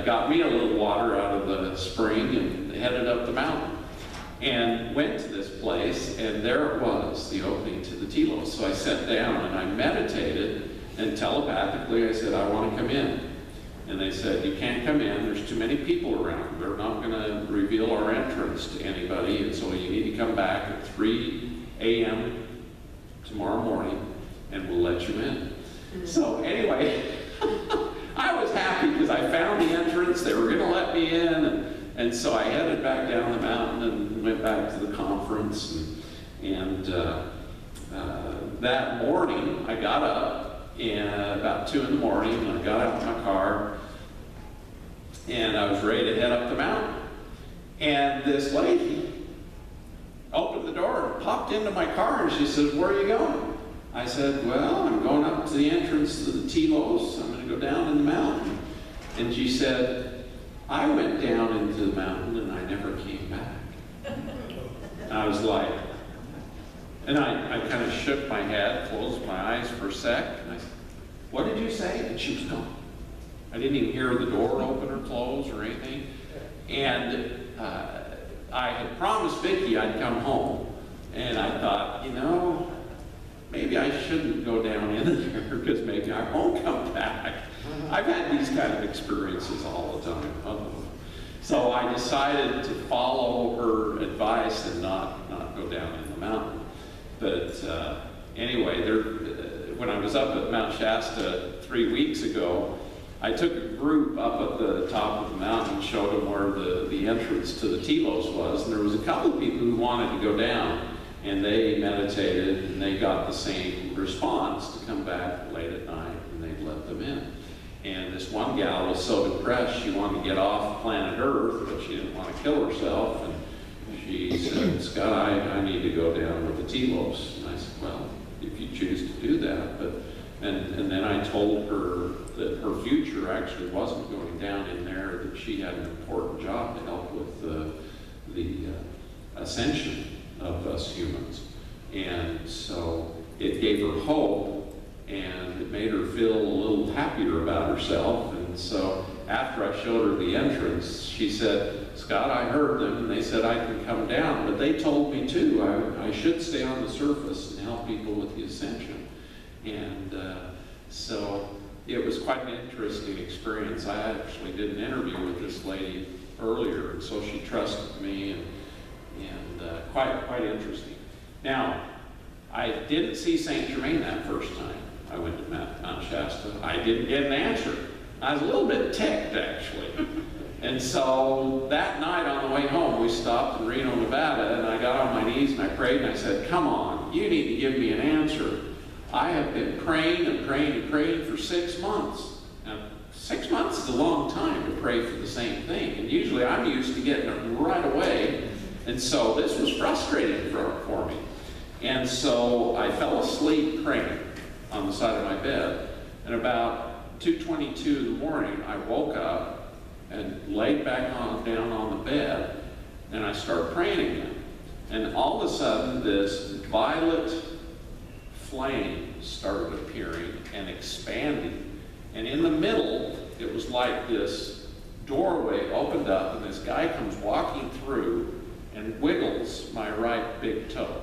got me a little water out of the spring and headed up the mountain. And went to this place, and there it was, the opening to the telos. So I sat down and I meditated, and telepathically I said, I want to come in. And they said, you can't come in, there's too many people around. They're not going to reveal our entrance to anybody, and so you need to come back at 3 a.m. tomorrow morning, and we'll let you in. So anyway, I was happy because I found the entrance, they were going to let me in, and so I headed back down the mountain and went back to the conference. And that morning, I got up, and about 2 in the morning, and I got out of my car, and I was ready to head up the mountain. And this lady opened the door and popped into my car, and she said, where are you going? I said, well, I'm going up to the entrance to the telos. I'm going to go down in the mountain. And she said, I went down into the mountain and I never came back. I was like, and I kind of shook my head, closed my eyes for a sec, and I said, what did you say? And she was gone. I didn't even hear the door open or close or anything. And I had promised Vicki I'd come home. And I thought, you know, maybe I shouldn't go down in there because maybe I won't come back. I've had these kind of experiences all the time. So I decided to follow her advice and not go down in the mountain. But anyway, when I was up at Mount Shasta 3 weeks ago, I took a group up at the top of the mountain and showed them where the entrance to the telos was. And there was a couple of people who wanted to go down, and they meditated, and they got the same response to come back late at night, and they'd let them in. And this one gal was so depressed, she wanted to get off planet Earth, but she didn't want to kill herself. And she said, Scott, I need to go down with the telos. And I said, well, if you choose to do that. And then I told her that her future actually wasn't going down in there, that she had an important job to help with the ascension of us humans. And so it gave her hope, and it made her feel a little happier about herself. And so after I showed her the entrance, she said, Scott, I heard them, and they said I can come down, but they told me too, I should stay on the surface and help people with the ascension. And so it was quite an interesting experience. I actually did an interview with this lady earlier, and so she trusted me, and quite interesting. Now, I didn't see St. Germaine that first time I went to Mount Shasta. I didn't get an answer. I was a little bit ticked, actually. And so that night on the way home, we stopped in Reno, Nevada, and I got on my knees and I prayed, and I said, come on, you need to give me an answer. I have been praying and praying and praying for 6 months. Now, 6 months is a long time to pray for the same thing, and usually I'm used to getting it right away. And so this was frustrating for me. And so I fell asleep praying on the side of my bed. And about 2:22 in the morning, I woke up and laid back down on the bed, and I started praying again. And all of a sudden, this violet flame started appearing and expanding. And in the middle, it was like this doorway opened up, and this guy comes walking through and wiggles my right big toe.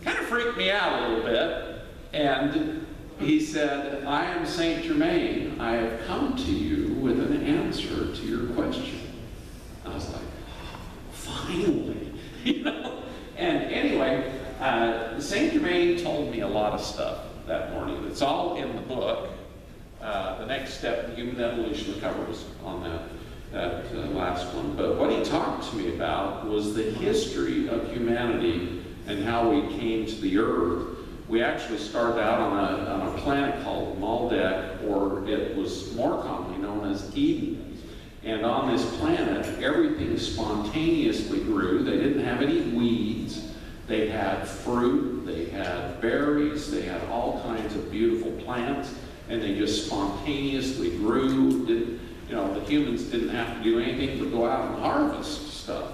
Kind of freaked me out a little bit. And he said, I am St. Germaine. I have come to you with an answer to your question. I was like, finally, you know? And anyway, St. Germaine told me a lot of stuff that morning. It's all in the book. The Next Step in Human Evolution, covers on that last one. But what he talked to me about was the history of humanity and how we came to the earth. We actually started out on a planet called Maldek, or it was more commonly known as Eden. And on this planet, everything spontaneously grew. They didn't have any weeds. They had fruit, they had berries, they had all kinds of beautiful plants, and they just spontaneously grew. The humans didn't have to do anything but go out and harvest stuff.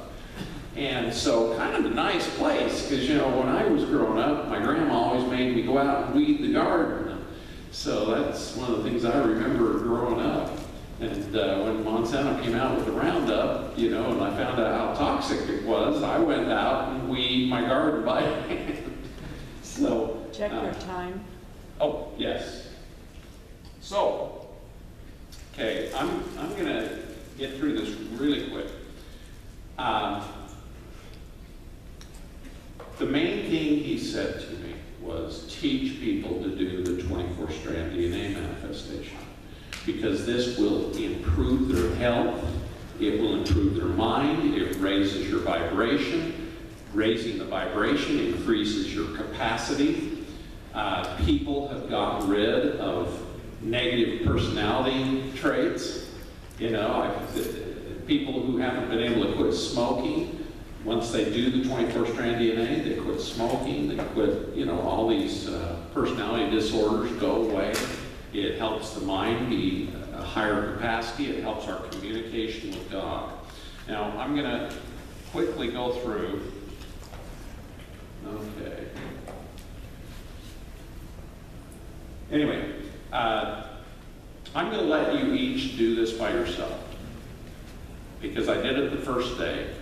And so kind of a nice place, because when I was growing up, my grandma always made me go out and weed the garden. So that's one of the things I remember growing up. And And when Monsanto came out with the Roundup, you know, and I found out how toxic it was, I went out and weeded my garden by hand. So, check your time. Oh, yes. So, okay, I'm going to get through this really quick. The main thing he said to me was teach people to do the 24-strand DNA manifestation, because this will improve their health, it will improve their mind, it raises your vibration. Raising the vibration increases your capacity. People have gotten rid of negative personality traits. You know, people who haven't been able to quit smoking, once they do the 24-strand DNA, they quit smoking, they quit, you know, all these personality disorders go away. It helps the mind be a higher capacity. It helps our communication with God. Now, I'm going to quickly go through. Okay. Anyway, I'm going to let you each do this by yourself, because I did it the first day.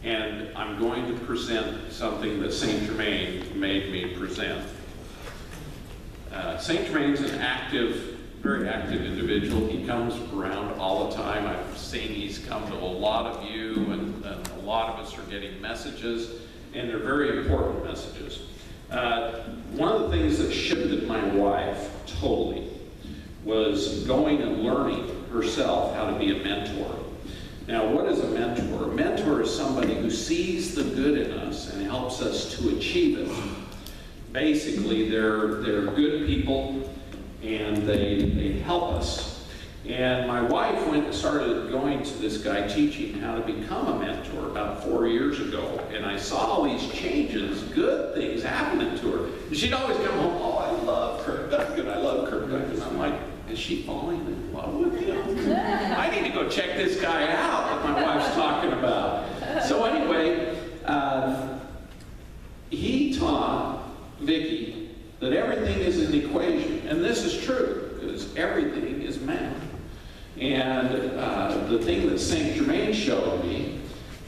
And I'm going to present something that St Germaine made me present. St Germaine's an active, very active individual. He comes around all the time. I've seen he's come to a lot of you, and a lot of us are getting messages, and they're very important messages. One of the things that shifted my wife totally was going and learning herself how to be a mentor. Now, what is a mentor? A mentor is somebody who sees the good in us and helps us to achieve it. Basically, they're good people, and they help us. And my wife went and started going to this guy teaching how to become a mentor about 4 years ago. And I saw all these changes, good things happening to her. And she'd always come home, oh, I love Kirk Duncan, I love Kirk Duncan. I'm like, is she falling in love with him? I need to go check this guy out that my wife's talking about. So anyway, he taught Vicki that everything is an equation. And this is true, because everything is math. And the thing that St. Germaine showed me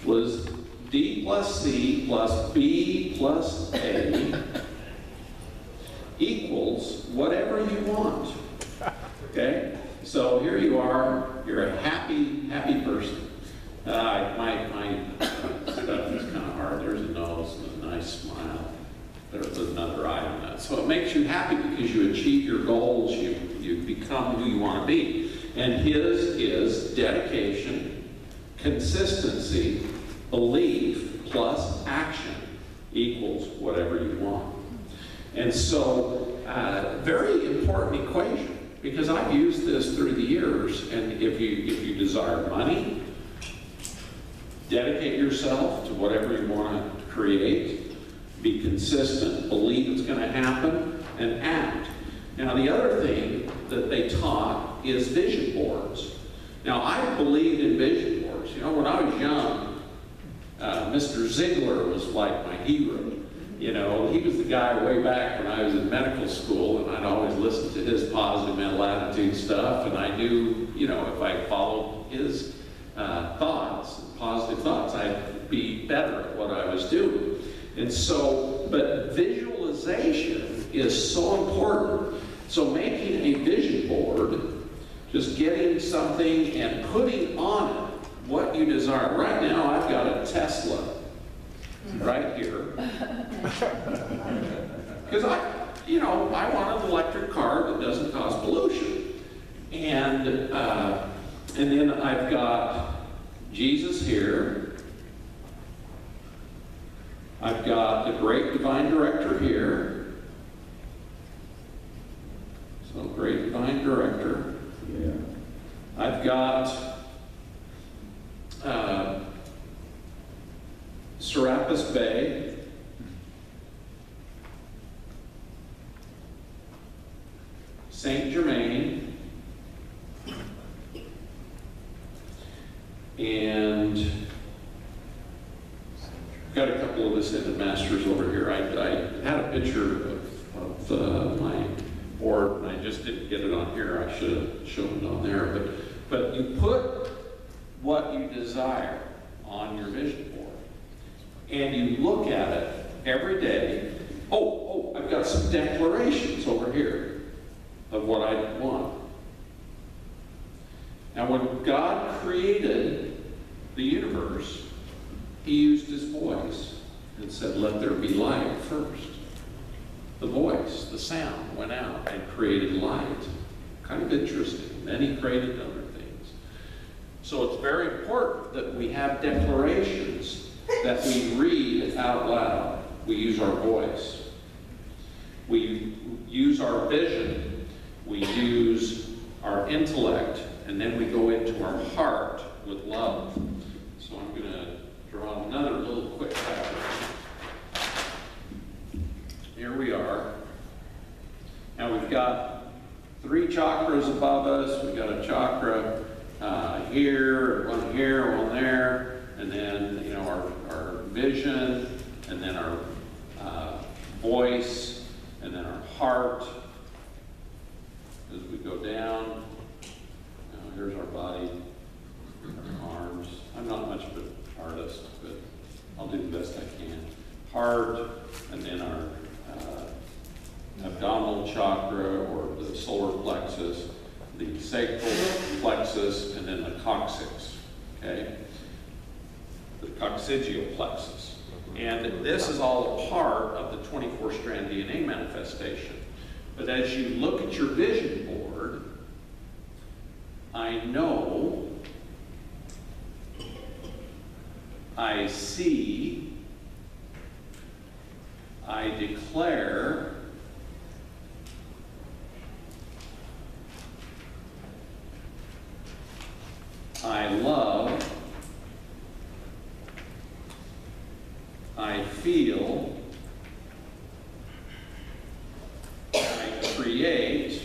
was D plus C plus B plus A equals whatever you want. Okay? So here you are, you're a happy person. My stuff is kind of hard. There's a nose and a nice smile. There's another eye on that. So it makes you happy because you achieve your goals, you become who you want to be. And his is dedication, consistency, belief, plus action equals whatever you want. And so, very important equation, because I've used this through the years. And if you desire money, dedicate yourself to whatever you want to create, be consistent, believe it's going to happen, and act. Now, the other thing that they taught is vision boards. Now, I believed in vision boards. You know, when I was young, Mr. Ziegler was like my hero. You know, he was the guy way back when I was in medical school, and I'd always listen to his positive mental attitude stuff, and I knew, you know, if I followed his thoughts, positive thoughts, I'd be better at what I was doing. And so, but visualization is so important. So making a vision board, just getting something and putting on it what you desire. Right now, I've got a Tesla right here. Because I want an electric car that doesn't cause pollution. And then I've got Jesus here. I've got the great divine director here. So great divine director. Yeah. I've got Serapis Bay. St. Germaine. And I've got a couple of ascended masters over here. I had a picture of my board, and I just didn't get it on here. I should have shown it on there. But you put what you desire on your vision board, and you look at it every day. Oh, I've got some declarations over here of what I want. Now, when God created the universe, He used His voice and said, let there be light first. The voice, the sound went out and created light. Kind of interesting. Then He created other things. So it's very important that we have declarations that we read out loud. We use our voice. We use our vision. We use our intellect. And then we go into our heart with love. So I'm going to draw another little quick pattern. Here we are. Now we've got 3 chakras above us. We've got a chakra here, one here, one there, and then our vision, and then our voice, and then our heart. As we go down, here's our body, our arms. I'm not much of an artist, but I'll do the best I can. Heart, and then our abdominal chakra, or the solar plexus, the sacral plexus, and then the coccyx, okay? The coccygeal plexus. And this is all a part of the 24-strand DNA manifestation. But as you look at your vision board, I know, I see, I declare, I love, I feel, I create,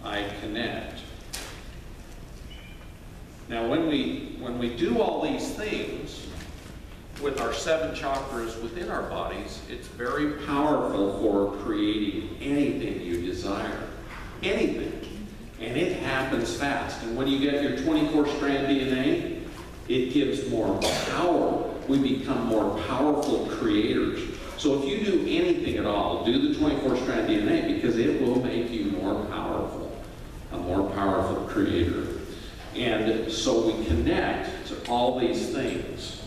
I connect. Now when we do all these things with our 7 chakras within our bodies, it's very powerful for creating anything you desire. Anything. And it happens fast. And when you get your 24-strand DNA, it gives more power. We become more powerful creators. So if you do anything at all, do the 24-strand DNA, because it will make you more powerful, a more powerful creator. And so we connect to all these things.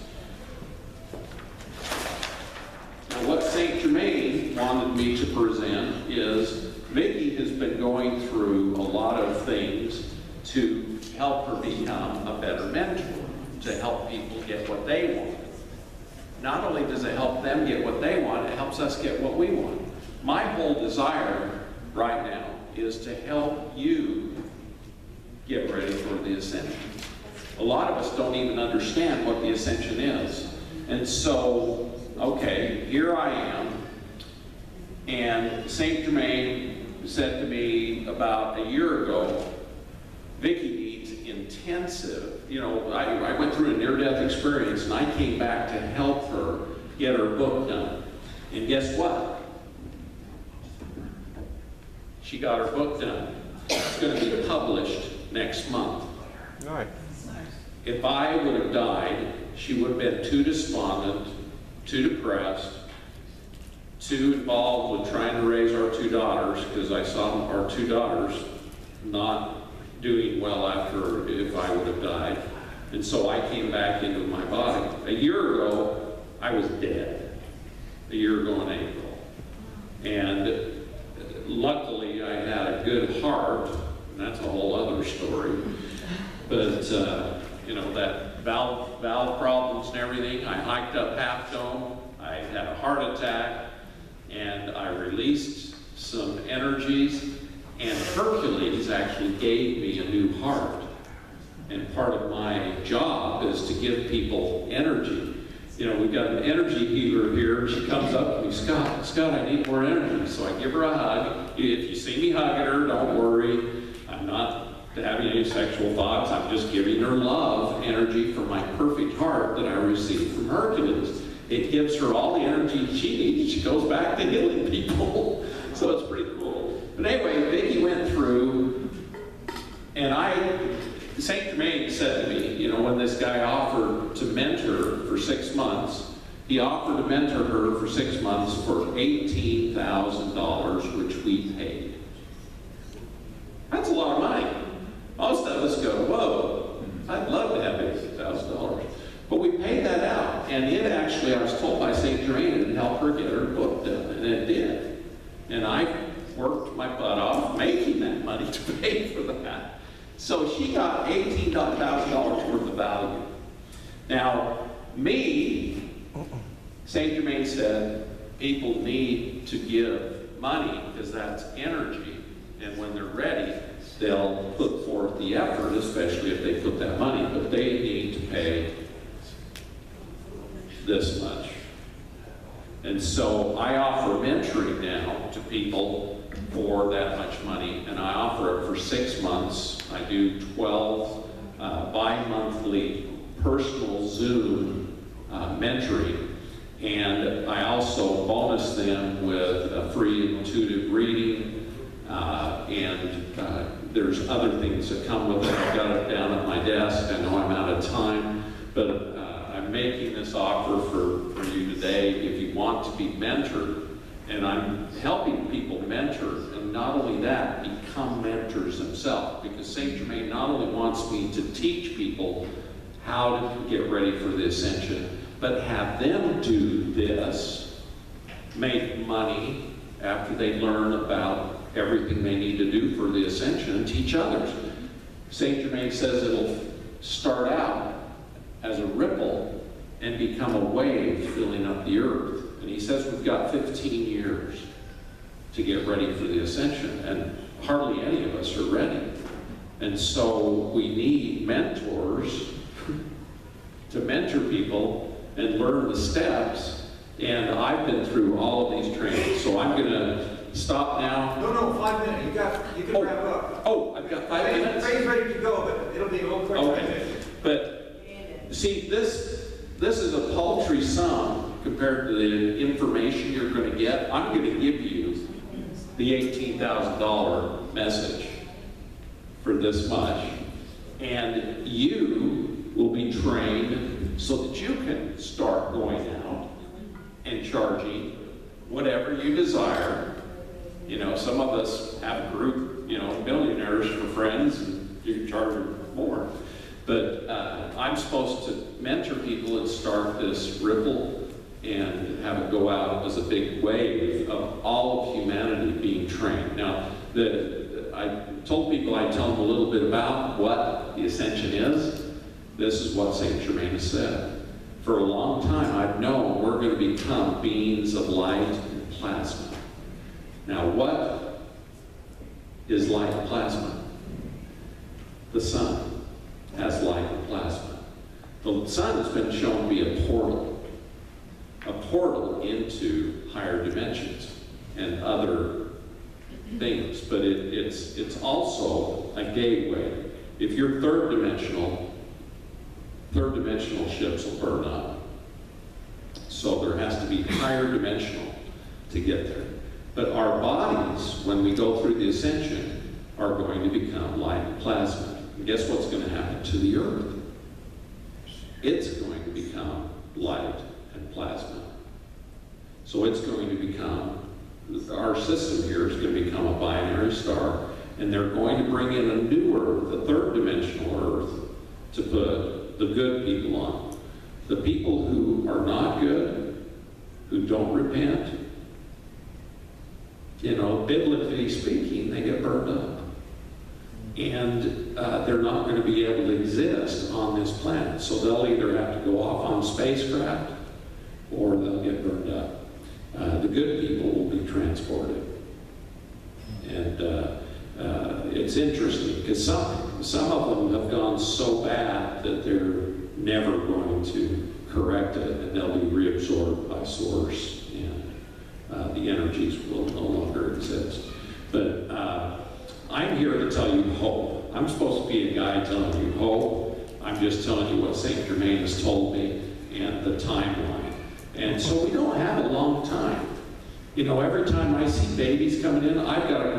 Now what St Germaine wanted me to present is Vicki has been going through a lot of things to help her become a better mentor, to help people get what they want. Not only does it help them get what they want, it helps us get what we want. My whole desire right now is to help you get ready for the Ascension. A lot of us don't even understand what the Ascension is. And so, okay, here I am, and St Germaine said to me about a year ago, Vicki needs intensive, I went through a near-death experience, and I came back to help her get her book done. And guess what? She got her book done. It's going to be published next month. Nice. If I would have died, she would have been too despondent, too depressed, too involved with trying to raise our 2 daughters, because I saw our 2 daughters not doing well after if I would have died. And so I came back into my body. A year ago, I was dead. A year ago in April. And luckily, I had a good heart, and that's a whole other story. But, that valve problems and everything, I hiked up Half Dome, I had a heart attack, and I released some energies, and Hercules actually gave me a new heart. And part of my job is to give people energy. We've got an energy healer here. She comes up to me, Scott, I need more energy. So I give her a hug. If you see me hugging her, don't worry. I'm not having any sexual thoughts. I'm just giving her love, energy from my perfect heart that I received from Hercules. It gives her all the energy she needs. She goes back to healing people. So it's pretty cool. But anyway, Vicki went through, and St. Germaine said to me, you know, when this guy offered to mentor for 6 months, he offered to mentor her for 6 months for $18,000, which we paid. That's a lot of money. Most of us go, whoa, I'd love to have $18,000. But we paid that out, and it actually, I was told by St. Germaine, it would help her get her book done, and it did. And I worked my butt off making that money to pay for that. So she got $18,000 worth of value. Now, me, St. Germaine said, people need to give money because that's energy. And when they're ready, they'll put forth the effort, especially if they put that money. But they need to pay this much. And so I offer mentoring now to people for that much money, and I offer it for 6 months. I do 12 bi-monthly personal Zoom mentoring, and I also bonus them with a free intuitive reading, and there's other things that come with it. I've got it down at my desk. I know I'm out of time, but I'm making this offer for you today if you want to be mentored. And I'm helping people mentor, and not only that, become mentors themselves. Because St. Germaine not only wants me to teach people how to get ready for the Ascension, but have them do this, make money after they learn about everything they need to do for the Ascension, and teach others. St. Germaine says it'll start out as a ripple and become a wave filling up the earth. And he says we've got 15 years to get ready for the Ascension, and hardly any of us are ready. And so we need mentors to mentor people and learn the steps. And I've been through all of these trainings, so I'm going to stop now. No, 5 minutes. You can wrap up. Oh, I've got 5 minutes? Tray's ready to go, but it'll be a little quick. Okay. But see, this is a paltry sum compared to the information you're going to get. I'm going to give you the $18,000 message for this much, and you will be trained so that you can start going out and charging whatever you desire. You know, some of us have a group, you know, millionaires for friends, and you charge them more. But I'm supposed to mentor people and start this ripple and have it go out as a big wave of all of humanity being trained. Now, I told people I'd tell them a little bit about what the Ascension is. This is what St. Germaine has said. For a long time, I've known we're going to become beings of light and plasma. Now, what is light and plasma? The sun has light and plasma. The sun has been shown to be a portal into higher dimensions and other things, but it's also a gateway. If you're third dimensional ships will burn up. So there has to be higher dimensional to get there. But our bodies, when we go through the Ascension, are going to become light and plasma. And guess what's going to happen to the earth? It's going to become light and plasma. So it's going to become, our system here is going to become a binary star, and they're going to bring in a new earth, a third dimensional earth, to put the good people on. The people who are not good, who don't repent, you know, biblically speaking, they get burned up. And they're not going to be able to exist on this planet. So they'll either have to go off on spacecraft or they'll get burned up. The good people will be transported. And it's interesting because some of them have gone so bad that they're never going to correct it, and they'll be reabsorbed by source, and the energies will no longer exist. But I'm here to tell you hope. I'm supposed to be a guy telling you hope. I'm just telling you what St. Germaine has told me and the timeline. And so we don't have a long time. You know, every time I see babies coming in, I've got a